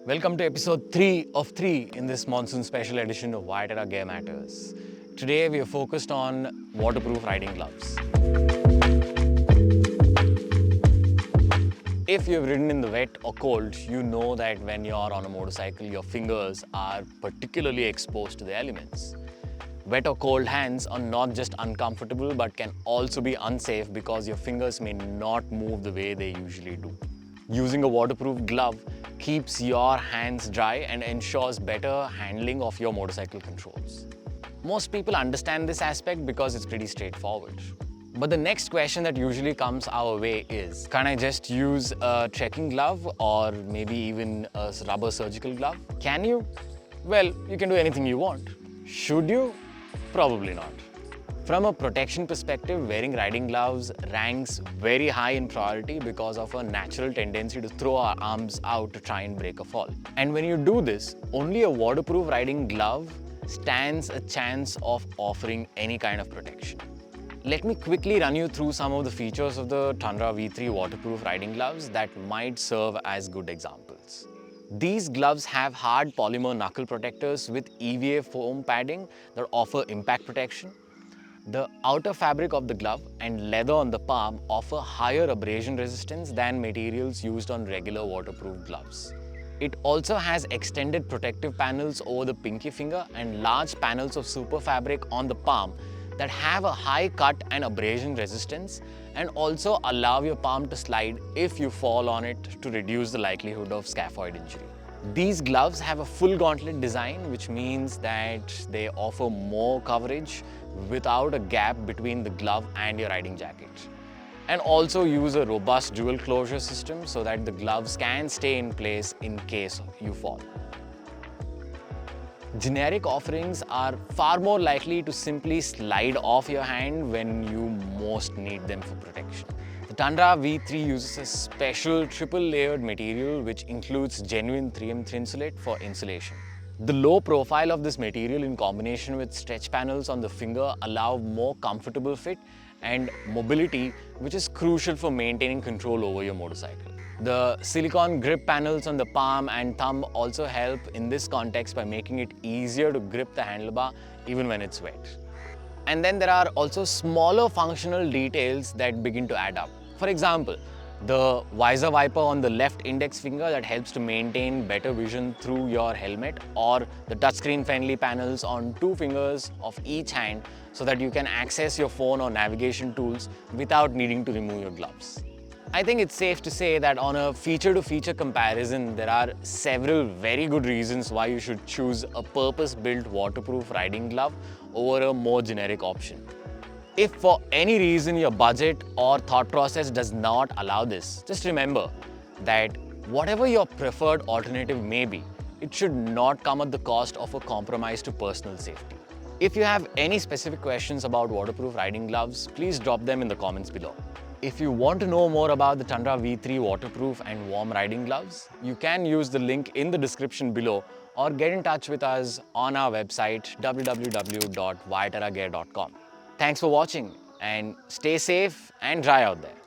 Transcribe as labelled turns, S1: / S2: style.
S1: Welcome to episode 3 of 3 in this Monsoon Special edition of ViaTerra Gear Matters. Today we are focused on waterproof riding gloves. If you've ridden in the wet or cold, you know that when you're on a motorcycle, your fingers are particularly exposed to the elements. Wet or cold hands are not just uncomfortable but can also be unsafe because your fingers may not move the way they usually do. Using a waterproof glove keeps your hands dry and ensures better handling of your motorcycle controls. Most people understand this aspect because it's pretty straightforward. But the next question that usually comes our way is, can I just use a trekking glove or maybe even a rubber surgical glove? Can you? Well, you can do anything you want. Should you? Probably not. From a protection perspective, wearing riding gloves ranks very high in priority because of a natural tendency to throw our arms out to try and break a fall. And when you do this, only a waterproof riding glove stands a chance of offering any kind of protection. Let me quickly run you through some of the features of the Tundra V3 waterproof riding gloves that might serve as good examples. These gloves have hard polymer knuckle protectors with EVA foam padding that offer impact protection. The outer fabric of the glove and leather on the palm offer higher abrasion resistance than materials used on regular waterproof gloves. It also has extended protective panels over the pinky finger and large panels of SuperFabric on the palm that have a high cut and abrasion resistance and also allow your palm to slide if you fall on it to reduce the likelihood of scaphoid injury. These gloves have a full-gauntlet design, which means that they offer more coverage without a gap between the glove and your riding jacket, and also use a robust dual closure system so that the gloves can stay in place in case you fall. Generic offerings are far more likely to simply slide off your hand when you most need them for protection. The Tundra V3 uses a special triple-layered material which includes genuine 3M Thinsulate for insulation. The low profile of this material in combination with stretch panels on the finger allow more comfortable fit and mobility, which is crucial for maintaining control over your motorcycle. The silicone grip panels on the palm and thumb also help in this context by making it easier to grip the handlebar even when it's wet. And then there are also smaller functional details that begin to add up. For example, the visor wiper on the left index finger that helps to maintain better vision through your helmet, or the touchscreen friendly panels on 2 fingers of each hand so that you can access your phone or navigation tools without needing to remove your gloves. I think it's safe to say that on a feature-to-feature comparison, there are several very good reasons why you should choose a purpose-built waterproof riding glove over a more generic option. If for any reason your budget or thought process does not allow this, just remember that whatever your preferred alternative may be, it should not come at the cost of a compromise to personal safety. If you have any specific questions about waterproof riding gloves, please drop them in the comments below. If you want to know more about the Tundra V3 waterproof and warm riding gloves, you can use the link in the description below or get in touch with us on our website www.viaterragear.com. Thanks for watching and stay safe and dry out there.